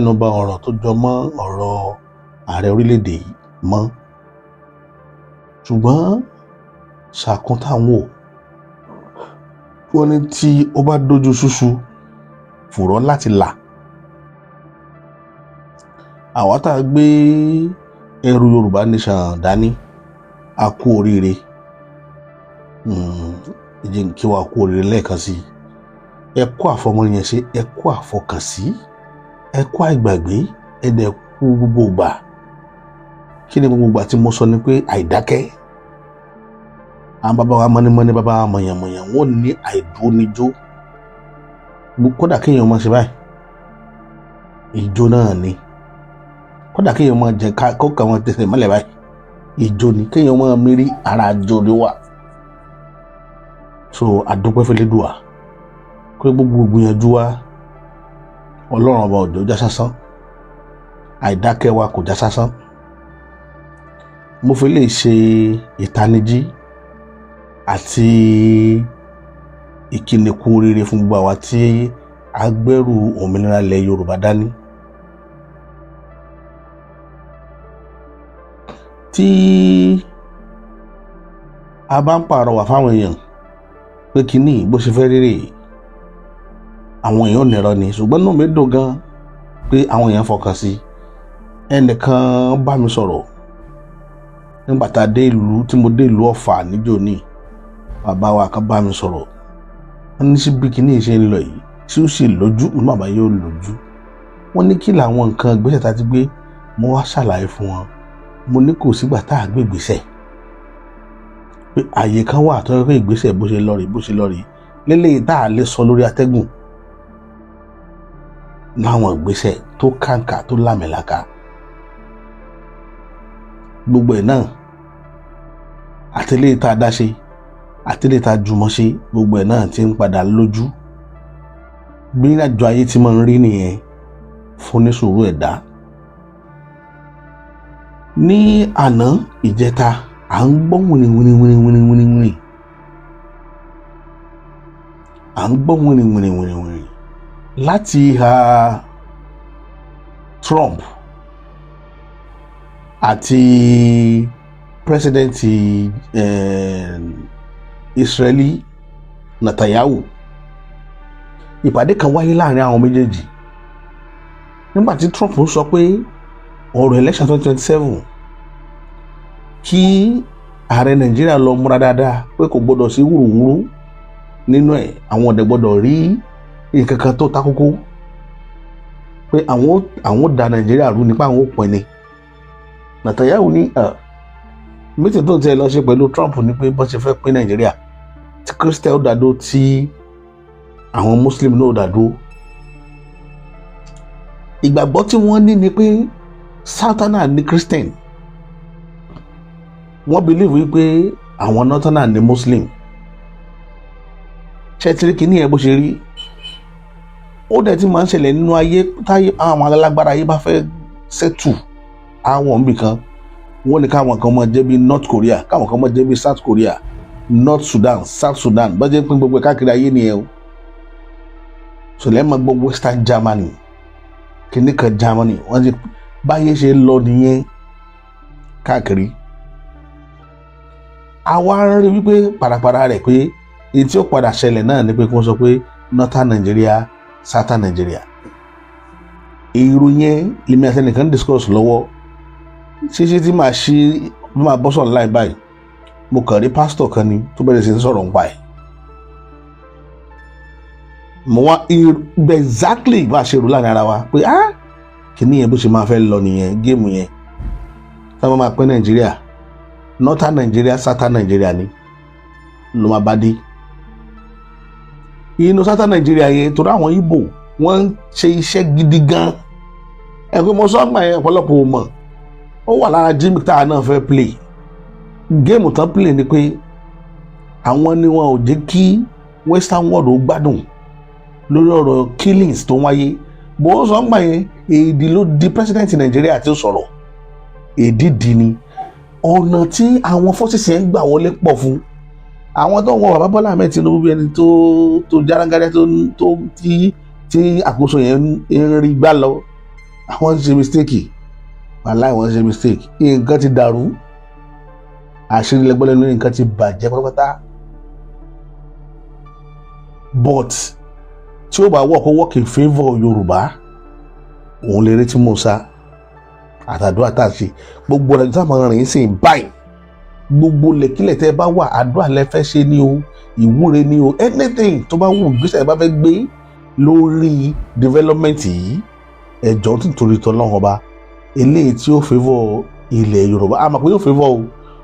Nínú bá ọ̀rọ̀ tó jọ mọ́ ọ̀rọ̀ ààrẹ orílẹ̀-èdè yìí mọ́, ṣùgbọ́n ṣàkún táwọn wò wọ́n ní tí ó bá dójú ṣúṣú fùrọ́ láti là. Àwa tá a gbé ẹrù Yorùbá Nation dání a kú oríire, ìjì kí wa kú oríire lẹ́ẹ̀kan sí i. Ẹ kú àfọmọnìyàn ṣe, ẹ kú àfọkànsí, ẹ kú àìgbàgbé, ẹ dẹ̀ kú gbogbo ìgbà. Kí ni gbogbo ìgbà tí mo sọ ni pé àìdákẹ́. Àwọn bàbá wa mọ́nímọ́ní, bàbá wa mọ̀yànmọ̀yàn, wọ́n ní àìdúróníjó. Kódà kéèyàn máa ṣe báyìí, ìjó náà ni. Kódà kéèyàn máa jẹ kókà wọn tẹsẹ̀ mọ́lẹ̀ báyìí, ìjó ni. Kéèyàn máa mírí ara àjò ni wà. So àdúpẹ́ f'Ẹlẹ́dùà pé gbogbo gbìyànjú wa Ọlọ́run ọba òjò já sásán, àìdákẹ́ wa kò já sásán. Mo fi lè ṣe ìtanijí àti ìkíni kú oríire fún gbogbo àwa tí a gbẹ́rù òmìnira ilẹ̀ Yorùbá dání. Tí a bá ń pàrọwà fáwọn èèyàn pé kíní bó ṣe fẹ́ rírè, àwọn èèyàn nìrọ ni, ṣùgbọ́n inú mi dùn gan pé àwọn èèyàn fọkàn sí. Ẹnìkan bá mi sọ̀rọ̀ nígbà tá a dé ìlú, tí mo dé ìlú Ọ̀fà níjó ní, bàbá wa kan bá mi sọ̀rọ̀. Wọ́n ní sí bí kíní ṣe ń lọ yìí tí ó sì lójú, mo bàbá yóò lójú. Wọ́n ní kí làwọn nǹkan ìgbésẹ̀ tá a ti gbé, mo wá ṣàlàyé fún wọn. Mo ní kò sígbà tá a gbé ìgbésẹ̀, pé àyè kan wà tó yẹ pé ìgbésẹ̀ bó ṣe lọ rí lélẹ́yìí tá a lè sọ lórí atẹ́gùn, láwọn ìgbésẹ̀ tó kàǹkà tó lámìlaka. Gbogbo ẹ̀ náà àtẹlẹ́yìí tá a dá ṣe, àtẹlẹ́yìí tá a jùmọ̀ ṣe, gbogbo ẹ̀ náà ti ń padà lójú. Bí ìrìnàjò ayé ti máa ń rí nìyẹn fún onísùúrù ẹ̀dá. Ní àná ìjẹta à ń gbọ́ wìnìwìnì, à ń gbọ́ wìnìwìnì láti ìhà Trump àti pírẹsidẹ́ǹtì Israeli Netanyahu. Ìpàdé kan wáyé láàrin àwọn méjèèjì nígbà tí Trump sọ pé ọ̀rọ̀ election 2027 kí ààrẹ Nàìjíríà lọ múra dáadáa, pé kò gbọdọ̀ sí wúrúwúrú nínú ẹ̀, àwọn ọ̀dẹ̀ gbọdọ̀ rí nǹkan kan tó ta kókó, pé àwọn da Nàìjíríà rú nípa àwọn òpin ni. Netanyahu ní mítìn tó ń tẹ́ lọ ṣe pẹ̀lú Trump ni pé bọ́n ṣe fẹ́ pín Nàìjíríà, tí Christian ó dàdó, tí àwọn Muslim náà ó dàdó. Ìgbàgbọ́ tí wọ́n ní ni pé Southerner ní Christian, wọ́n believe wípé àwọn Northerner ní Muslim. Ṣẹ́tìrì kìíní ẹ̀ bó ṣe rí, ó dẹ̀ ti máa ń ṣẹlẹ̀ nínú ayé táyé àwọn alágbára ayé bá fẹ́ settle àwọn òǹbì kan. Wọ́n ní káwọn kan máa jẹ́ bí North Korea, káwọn kan máa jẹ́ bí South Korea, North Sudan, South Sudan, bá jẹ́ pín gbogbo káàkiri ayé nìyẹn o. Ṣọlẹ́ máa gbọ́ Western Germany, kìíní kan Germany, wọ́n ti báyé ṣe lọ nìyẹn káàkiri. Àwa ń rí wípé parapara rẹ̀ pé èyí tí ó padà ṣẹlẹ̀ náà ni pé kí wọ́n sọ pé Northern Nigeria, Southern Nigeria. Èrò yẹn lèmi àti ẹnìkan discuss lọ́wọ́. Ṣíṣe tí máa bọ́ sọ̀rọ̀ láì báyìí, mo kàn rí pásítọ̀ kan ni tó bẹ̀rẹ̀ sí sọ̀rọ̀ nípa ẹ̀. Mo wá exactly bá a ṣe rò láàrin ara wa pé kìíní yẹn bó ṣe máa fẹ́ lọ nìyẹn, géèmù yẹn táwọn máa pín Nàìjíríà, Northern Nigeria, Southern Nigeria ni ló máa bá dé. Inú Southern Nigeria yẹn torí àwọn Igbo wọ́n ń ṣe iṣẹ́ gidi gan. Ẹ̀kọ́ mo sọ́gbà yẹn ọ̀pọ̀lọpọ̀ ò mọ̀, ó wà lára gimmick tá a náà fẹ́ play. Géèmù tán play ni pé àwọn ni wọn ò jẹ́ kí Western world ó gbádùn lórí ọ̀rọ̀ killings tó wáyé. Bó sọ́gbà yẹn èdè ló di president Nàìjíríà tí ó sọ̀rọ̀, èdè dì ní. Ọ̀nà tí àwọn forces yẹn ń gbà wọlé pọ̀ fún àwọn tó ń wọ bàbá Bọ́lá Ahmed Tinubu bí ẹni tó járangájá tí àkóso yẹn ń rí gbá lọ àwọn ti ṣe mistake wàláì wọ́n ṣe mistake nǹkan ti dàrú àṣírí lẹ́gbọ́n lẹ́nu nǹkan ti bàjẹ́ pátápátá but tí ó bá work in favour Yorùbá òun lè retí Musa àtàdúrà tá a ṣe gbogbo ọ̀nà tí wọ́n rìn sí báyìí gbogbo lẹ́kílẹ̀ tẹ́ bá wà àdúrà lẹ́fẹ́ ṣe ni o ìwúre ni o anything tó bá wù gbèsè bá fẹ́ gbé lórí development yìí ẹ̀jọ̀ nítorí tọ́lọ́run ọba eléyìí tí ó favour ilẹ̀ Yorùbá a mọ̀ pé yóò favour o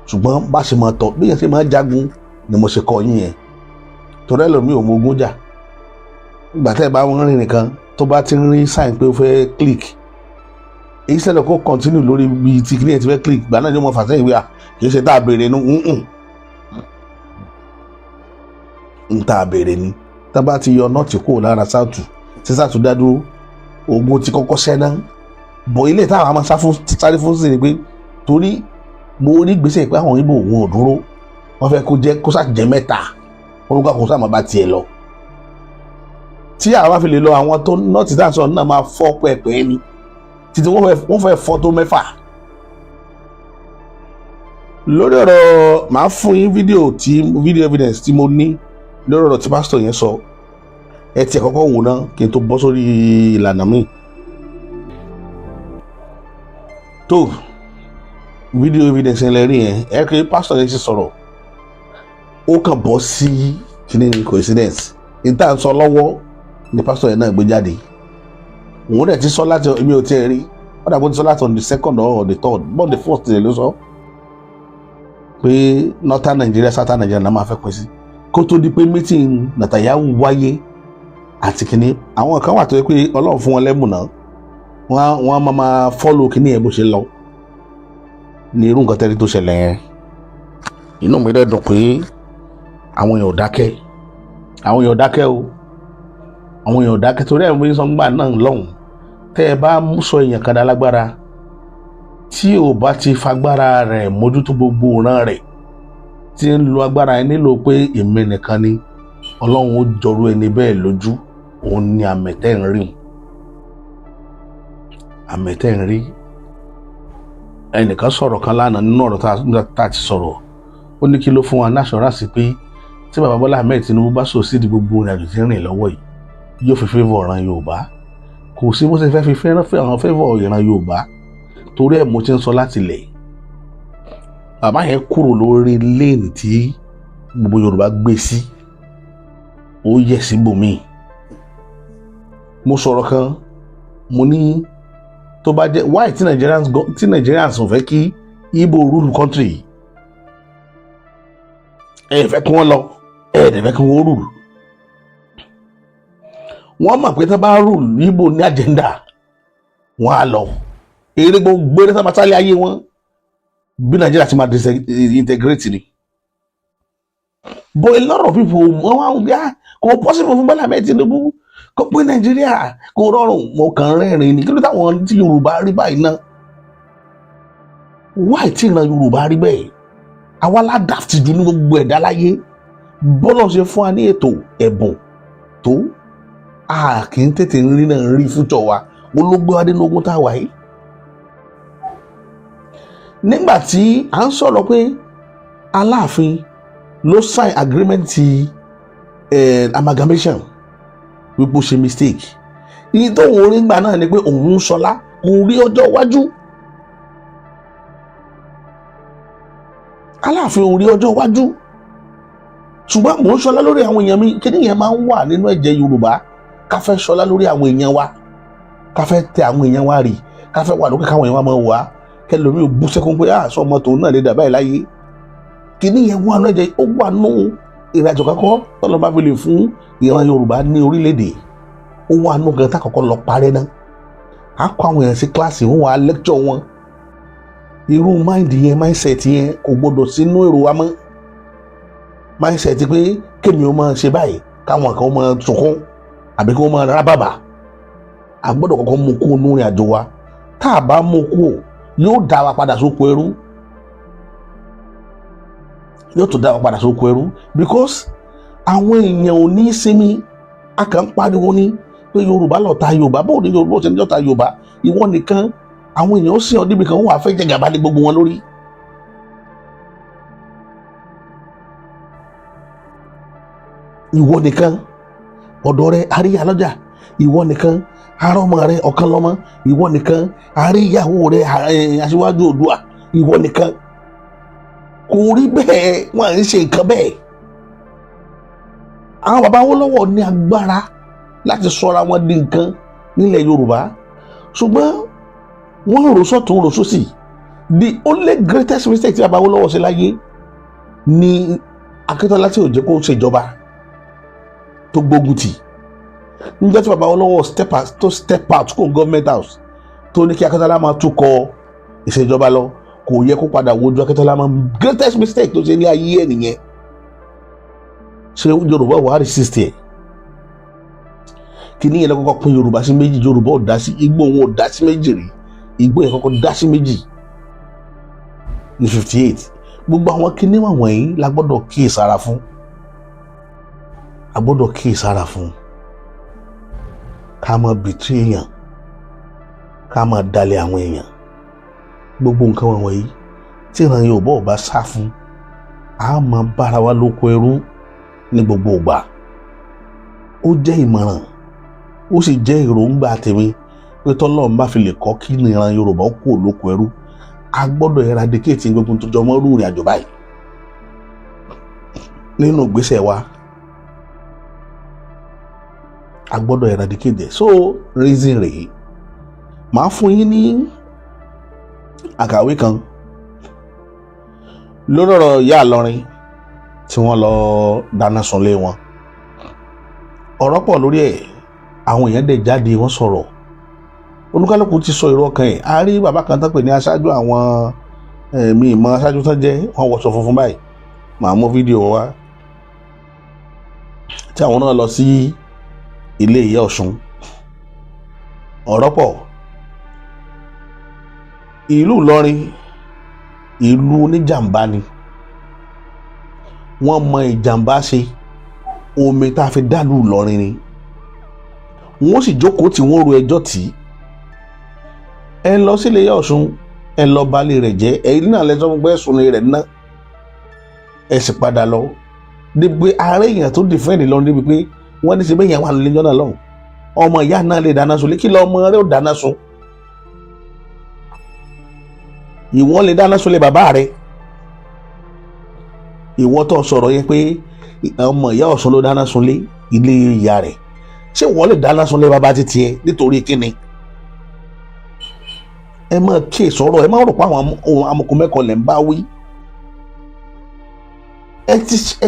ṣùgbọ́n bá ṣe máa tọ̀ bí yẹn ṣe máa jagun ni mo ṣe kọ́ yín yẹn torí ẹlòmíì ò mọ ogun jà ìgbà tẹ́ ẹ bá wọn rìn nìkan tó bá ti rí sign pé ó fẹ́ click èyí sẹ́dọ̀ kó continue lórí ibi tí kìnìyàn ti fẹ́ click gbà náà ni mo fà sẹ́yìn wíwá kì í ṣe tá a béèrè nu n tá a béèrè ni tá a bá ti yọ nọ́ọ̀tì kúrò lára sáùtù tí sáùtù dá dúró ogun ti kọ́kọ́ ṣẹ́ náà bọ̀ ilé táwọn máa sáré fún sí ni pé torí mo rí gbèsè pé àwọn Ìgbò òun ò dúró wọ́n fẹ́ kó sàjẹ́ mẹ́ta orúkọ kò sáà máa bá tiẹ̀ lọ tí àwọn bá fi lè lọ àwọn tó nọ́ọ̀tì dáńsọ̀ náà máa fọ́ pẹ́ẹ́pẹ́ ni títí wọ́n fẹ́ fọ́ tó 6 lórí ọ̀rọ̀ màá fún yín video evidence tí mo ní lórí ọ̀rọ̀ tí pásítọ̀ yẹn sọ ẹ tiẹ̀ kọ́kọ́ wò náà kí n tó bọ́ sórí ìlànà míì tó video evidence yẹn lẹ́rìí yẹn ẹ kí pásítọ̀ yẹn ti sọ̀rọ̀ ó kàn bọ́ sí kíní ní coincidence níta ń sọ lọ́wọ́ ni pásítọ̀ yẹn náà gbé jáde òun dẹ̀ ti sọ láti èmi ò tiẹ̀ rí wọ́n dàbọ̀ ti sọ láti on the 2nd or the 3rd but the 1st ló sọ pé northern Nigeria southern Nigeria náà máa fẹ́ pín sí kó tó di pé meeting Netanyahu wáyé àti kíní àwọn kan wà tó yẹ pé Ọlọ́run fún wọn lẹ́bùn náà wọ́n máa follow kíní ẹ̀ bó ṣe lọ ní irú nǹkan tẹ́rí tó ṣẹlẹ̀ yẹn inú mi dẹ̀ dùn pé àwọn èèyàn ò dákẹ́ o àwọn èèyàn ò dákẹ́ torí ẹ̀ ń bí sọ́ngbà náà lọ́hùn tẹ́ ẹ bá sọ èèyàn kan lágbára tí ò bá ti fagbára rẹ̀ mójútó gbogbo ìran rẹ̀ tí ń lo agbára ẹ nílò pé èmi nìkan ni Ọlọ́run ó jọrú ẹni bẹ́ẹ̀ lójú òun ni àmẹ̀tẹ́ ń rí ẹnìkan sọ̀rọ̀ kan lánàá nínú ọ̀rọ̀ tá a ti sọ̀rọ̀ ó ní kí ló fún wa náṣọ́ránsì pé tí bàbá Bọ́lá Ahmed Tinubu bá sọ sídìí gbogbo ìrìnàjò tí ń rìn lọ́wọ́ yìí yóò fi favour ìran Yorùbá kò sí bó ṣe fẹ́ fi fẹ́ràn favour ìran Yorùbá torí ẹ̀ mo ti ń sọ láti lẹ̀ bàbá yẹn kúrò lórí léènì tí gbogbo Yorùbá gbé sí ó yẹ síbòmíì mo sọ̀rọ̀ kan mo ní tó bá jẹ́ why tí Nigerians ò fẹ́ kí Igbo rule country ẹ fẹ́ kí wọ́n lọ ẹ dẹ̀ fẹ́ kí wọ́n rule wọ́n mọ̀ pé tó bá rule Igbo ní agenda wọ́n á lọ eré gbogbo eré sábà sálẹ̀ ayé wọn bí Nigeria ti máa disintegrate ni but a lot of people wọ́n wá ń gbé kò possible fún Bọ́lá Ahmed Tinubu kó pé Nàìjíríà kò rọrùn mo kàn rẹ́rìn ni kí ló táwọn tí Yorùbá rí báyìí náà wáì tí ìran Yorùbá rí bẹ́ẹ̀ àwa ládàftì jù ní gbogbo ẹ̀dá láyé bọ́lá ṣe fún wa ní ètò ẹ̀bùn tó a kì í tètè rí náà rí fújọ wa olóògbé wa nínú ogun tá a wà yìí nígbà tí à ń sọ̀rọ̀ pé Aláàfin ló sign agreement ti amalgamation wípé ó ṣe mistake iye tó ń rí gbà náà ni pé òun ń sọlá òun rí ọjọ́ iwájú Aláàfin òun rí ọjọ́ iwájú ṣùgbọ́n mò ń sọlá lórí àwọn èèyàn mi kí nìyẹn máa ń wà nínú ẹ̀jẹ̀ Yorùbá ká fẹ́ sọlá lórí àwọn èèyàn wa ká fẹ́ tẹ àwọn èèyàn wa rì ká fẹ́ wà lókè káwọn èèyàn wa máa wà kẹlòmí ò bú sẹ́kún pé àṣọ ọmọ tòun náà lè dà báyìí láyé kí nìyẹn wà nínú ẹ̀jẹ̀ ó wà nínú ìrìnàjò kankan tọ́lọ́ bá fi lè fún ìran Yorùbá ní orílẹ̀-èdè ó wà nínú gan tá kọ́kọ́ lọ parẹ́ náà á kó àwọn èèyàn sí kíláàsì wọn wà á lẹ́kṣọ̀ wọn irú máìndì yẹn mindset yẹn kò gbọdọ̀ sínú èrò wa mọ́ mindset pé kémi ó máa ṣe báyìí káwọn kan ó máa sunkún àbí kí wọ́n máa rá bàbà a gbọ́dọ̀ kọ́kọ́ mú kó nínú ìrìn àjò wa tá a bá mú kó yóò dá wa padà sóko ẹrú yóò tún dá wa padà sóko ẹrú because àwọn èèyàn ò ní sinmi a kàn ń pariwo ní pé Yorùbá lọ̀tá Yorùbá bóun ní Yorùbá ò ṣe ní lọ̀tá Yorùbá ìwọ nìkan àwọn èèyàn ó sì ọ débi kan wọ́n wà fẹ́ jẹ gàba ní gbogbo wọn lórí. ìwọ nìkan ọ̀dọ̀ rẹ àríyá lọ́jà, ìwọ nìkan ará ọmọ rẹ ọ̀kan lọ́mọ, ìwọ nìkan àríyáwó rẹ Aṣíwájú Oòduà, ìwọ nìkan. Kò rí bẹ́ẹ̀, wọ́n à ń ṣe nǹkan bẹ́ẹ̀. Àwọn bàbá Awólọ́wọ̀ ní agbára láti sọra wọn di nǹkan nílẹ̀ Yorùbá, ṣùgbọ́n wọ́n rò sọ́tún rò sósì. The only greatest mistake tí bàbá Awólọ́wọ̀ ṣe láyé ni Akíntọ́lá tí ò jẹ́ kó ṣèjọba tó gbógun tì. Níjọ́ tí bàbá Awólọ́wọ̀ step out kó government house tó ní kí Akíntọ́lá máa túkọ̀ ìṣèjọba lọ, kò yẹ kó padà wojú Akíntọ́lá mọ́. Greatest mistake tó ṣe ní ayé ẹ̀ nìyẹn. Ṣé Yorùbá wà á resist ẹ̀? Kí ni yẹn lọ́kọ́kọ́ pín Yorùbá sí méjì? Yorùbá ò dá sí, Ìgbò wọn ò dá sí méjì rí. Ìgbò yẹn kọ́kọ́ dá sí méjì ní 58. Gbogbo àwọn kíní wọ̀nyí la gbọ́dọ̀ kíyèsára fún. A gbọ́dọ̀ kíyèsára fún. Ká má betray èèyàn, ká má dalẹ̀ àwọn èèyàn. Gbogbo nǹkan wọ̀nyí tí ìran Yorùbá ò bá sá fún, a máa bára wa lóko ẹrú ní gbogbo ìgbà. Ó jẹ́ ìmọ̀ràn, ó sì jẹ́ èròǹgbà tèmi pé tọ́lọ́run bá fi lè kọ́ kí ìran Yorùbá ó kúrò lóko ẹrú, a gbọ́dọ̀ eradicate gbogbo tó jọmọ́ irú ìrìn àjò báyìí nínú ìgbésẹ̀ wa. A gbọ́dọ̀ eradicate ẹ̀. So reason rèé, màá fún yín ní àkàwé kan lórí ọ̀rọ̀ ìyá Ìlọrin tí wọ́n lọ dáná sunlé wọn. Ọ̀rọ̀ pọ̀ lórí ẹ̀, àwọn èèyàn dẹ̀ jáde wọ́n sọ̀rọ̀, olúkálùkù ti sọ èrò ọkàn ẹ̀. A rí bàbá kan tó pè ní aṣáájú àwọn mi ìmọ̀ aṣáájú tó jẹ́, wọ́n wọṣọ funfun báyìí, màá mú fídíò wá, tí àwọn náà lọ sí ilé Ìyá Ọ̀ṣun. Ọ̀rọ̀ pọ̀. Ìlú Ìlọrin ìlú oníjàmbá ni, wọ́n mọ ìjàmbá ṣe. Omi tá a fi dálù Ìlọrin ni wọ́n sì jókòó tí wọ́n ro ẹjọ́ tì í. Ẹ lọ sílé Ìyá Ọ̀ṣun, ẹ lọ balẹ̀ rẹ̀ jẹ́, ẹ̀yin náà lẹ́sọ̀ fún pé ẹ̀sùn rẹ̀ ná, ẹ sì padà lọ. Débi ààrẹ èèyàn tó dìfẹ́ǹdì lọ débi pé wọ́n ní ṣe bẹ́ẹ̀ yẹn wà lórí ẹjọ́ náà lọ́hùn. Ọmọ ìyá náà lè dáná sun, kí lọ ọmọ rẹ̀ ò dáná sun? Ìwọ lè dáná sun lé bàbá rẹ̀. Ìwọ tó sọ̀rọ̀ yẹn pé ọmọ Ìyá Ọ̀ṣun ló dáná sun lé ilé ìyá rẹ̀, ṣé wọ́n lè dáná sun lé bàbá títí ẹ nítorí kíni? Ẹ máa kí sọ̀rọ̀, ẹ máa rò pé àwọn amọ̀kùn mẹ́kọ̀ọ́ lẹ̀ ń bá wí. Ẹ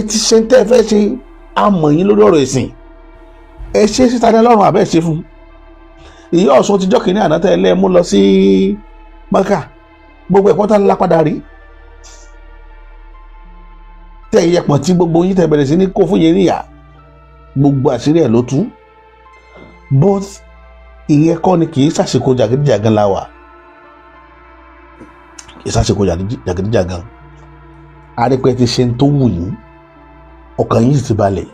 ti ṣe ń tẹ́ ẹ fẹ́ ṣe, àmọ̀ yín lórí ọ̀rọ̀ ìsìn. Ẹ ṣe síta ní Ọlọ́run àbẹ́ ṣe fún. Ìyá Ọ̀ṣun ti jọ́ kìíní àná tẹ́ ẹ lẹ́ mú lọ sí Mákà, gbogbo ẹ̀pọ́n tá ńlá padà rí. Tẹ́ ìyẹ̀pọ̀n tí gbogbo yín tẹ́ bẹ̀rẹ̀ sí ní kó fún yẹn níyà, gbogbo àṣírí ẹ̀ ló tú. But ìyẹn kọ́ ni kì í ṣàṣekò jàgídíjàgan la wà. Kì í ṣàṣekò jàgídíjàgan. Arípẹ́ ti ṣe ń tó wù yín, ọkàn yín sì ti balẹ̀.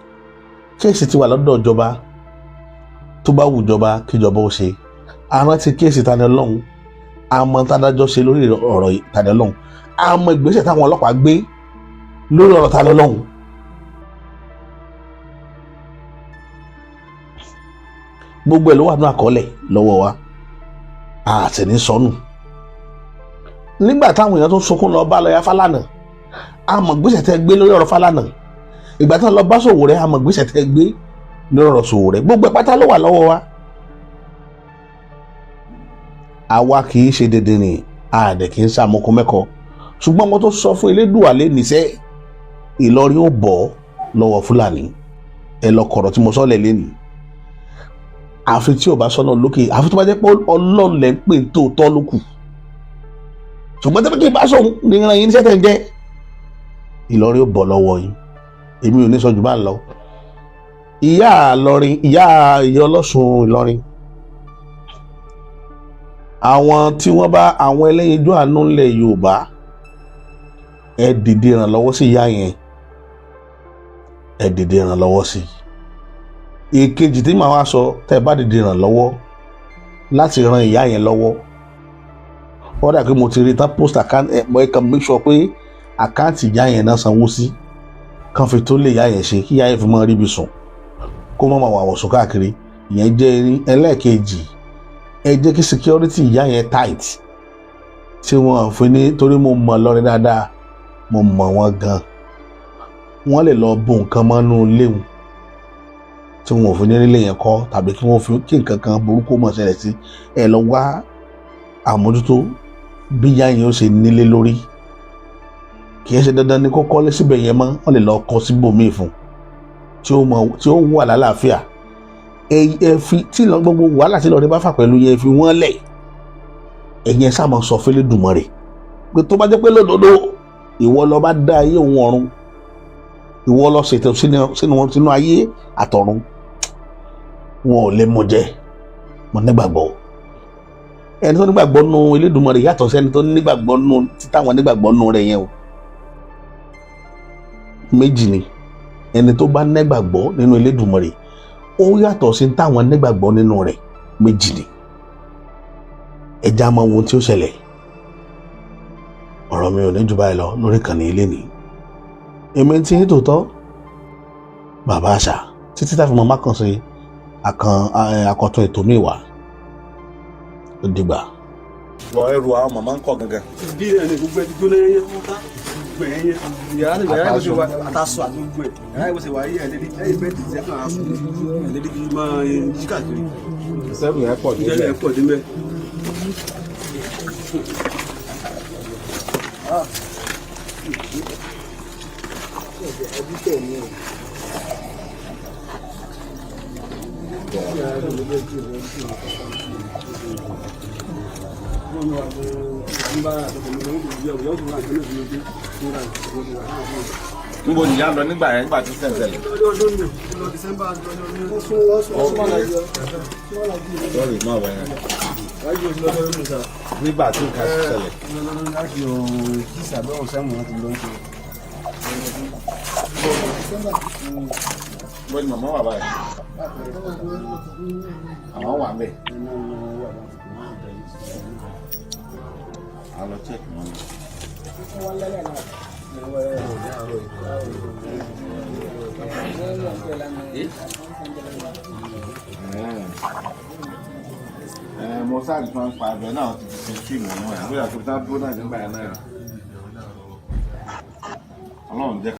Kéèsì ti wà lọ́dọ̀ ìjọba, tó bá wù ìjọba kí ìjọba ó ṣe. Arántí kéèsì Tani Olohun, àmọ́ tádájọ́ ṣe lórí ọ̀rọ̀ Tani Olohun, àmọ́ ìgbésẹ̀ táwọn ọlọ́pàá gbé lórí ọ̀rọ̀ Tani Olohun. Gbogbo ẹ̀ ló wà ní àkọọ́lẹ̀ lọ́wọ́ wa, a sì ní sọnù. Nígbà táwọn èèyàn tó sunkún lọ bá lọ́yà Fálànà, àmọ́ ìgbésẹ̀ tẹ́ gbé lórí ọ̀rọ̀ Fálànà. Ìgbà tí wọ́n lọ bá Sowore, àmọ́ ìgbésẹ̀ tẹ́ gbé lórí ọ̀rọ̀ Sowore. Gbogbo ẹ̀ pátá ló wà lọ́wọ́ wa. Àwa kì í ṣe dédé ni, àdẹ̀ kì í ṣàmúkú mẹ́kọ̀ọ́. Ṣùgbọ́n mo tó sọ fún Elédùà lé níṣẹ́, Ìlọrin ó bọ̀ lọ́wọ́ Fúlàní. Ẹ lọ kọ̀rọ̀ tí mo sọ lẹ̀ lẹ́nu. Àfi tí ò bá sọ́nà lókè, àfi tó bá jẹ́ pé Ọlọ́run lẹ́ ń pè tó tọ́ lókù. Ṣùgbọ́n tẹ́lẹ̀ kí n bá sọ ní ìran yín níṣẹ́ tẹ̀ ń jẹ́, Ìlọrin ó bọ̀ lọ́wọ́ yín. Èmi ò ní sọ jù bá ń lọ. Ìyá Ìlọrin, ìyá Ọlọ́ṣun Ìlọrin, àwọn tí wọ́n bá àwọn ẹlẹ́yinjú àánú ńlẹ̀ Yorùbá, ẹ dìde ìrànlọ́wọ́ sí ìyá yẹn, ẹ dìde ìrànlọ́wọ́ sí. Èkejì tí màá wá sọ, tẹ́ ẹ bá dìde ìrànlọ́wọ́, láti ran ìyá yẹn lọ́wọ́. Ó dà pé mo ti rí tán post account mo ẹ kàn make sure pé àkáǹtì ìyá yẹn náà sanwó sí kàn fi tó lè ìyá yẹn ṣe kí ìyá yẹn fi mọ́ ríbi sùn kó mọ́ máa wọ̀ sùn káàkiri. Ìyẹn jẹ́ ẹlẹ́ẹ̀kejì. Ẹ jẹ́ kí security ìyá yẹn tight tí wọ́n fi ní torí mo mọ̀ lọ́rin dáadáa mo mọ̀ wọ́n gan. Wọ́n lè lọ bo nǹkan mọ́nú léwu tí wọn ò fi ní nílé yẹn kọ́ tàbí kí wọ́n fi kí nǹkan kan burúkú mọ̀ ṣẹlẹ̀ sí ẹ lọ wá àmójútó bí ìyá yẹn ó ṣe nílé lórí. Kì í ṣe dandan ni kó kọ́lé síbẹ̀ yẹn mọ́ wọ́n lè lọ kọ́ síbòmíì fún tí ó wà lálàáfíà. Ẹ fi tí lọ gbogbo wàhálà tí lọ́ọ́ bá fà pẹ̀lú yẹn fi wọ́n lẹ̀ ẹ̀yẹn sáà sọ fẹ́lẹ́ dùnmọ́ rẹ̀ pé tó bá jẹ́ pé lódodo ìwọ lọ bá dá ayé òun ọ̀run ìwọ lọ ṣètò sínú ayé àtọ̀run wọn ò lè mọ jẹ mọ nígbàgbọ́. Ẹni tó nígbàgbọ́ nù Elédùmarè yàtọ̀ sí ẹni tó nígbàgbọ́ nù títàwọn nígbàgbọ́ nù rẹ̀ yẹn o. Méjì ni ẹni tó bá nígbàgbọ́ nínú Elédùmarè ó yàtọ̀ sí táwọn nígbàgbọ́ nínú rẹ̀. Méjì ni. Ẹja máa wo ohun tí ó ṣẹlẹ̀. Ọ̀rọ̀ mi ò ní jù báyìí lọ lórí ìkànnì ilé ni. Èmi ti ní tòótọ́ bàbá àṣà títí táfi mọ́ mákàn sí àkọ́tún ètò mi wà. Ó dìgbà. Wọ ẹrù àwọn màmá ń kọ gangan. Bí ẹni gbogbo ẹ ti gbóná yẹn fún ká gbogbo ẹ yẹn. Yàrá ìbò ṣe wà àtàṣọ àti gbogbo ẹ. Yàrá ìbò ṣe wà yẹ ẹlẹ́dí ẹ̀yìn bẹ́ẹ̀ ti ṣe kàn án sùn. Ẹlẹ́dí kì í máa yí káàkiri. Sẹ́fù yẹn pọ̀ dé. Ìjẹ́lẹ̀ pọ̀ dé mẹ́. Níbo ni ìyá lọ nígbà yẹn nígbà tí sẹ́ńsẹ̀lẹ̀? Lọ́ọ̀rì náà wẹ̀ yẹn. Nígbà tí nǹkan ṣẹlẹ̀. Bọ́ ni màmá wà báyìí. Àwọn wà mẹ́. Àwọn lọ chẹ́ẹ̀kì wọn. Mo sáàlì tó ń pa abẹ náà ti fi ṣe fíìmù náà. Àbúrò àti ìta dúró náà nígbà yẹn náà. Ọlọ́run jẹ́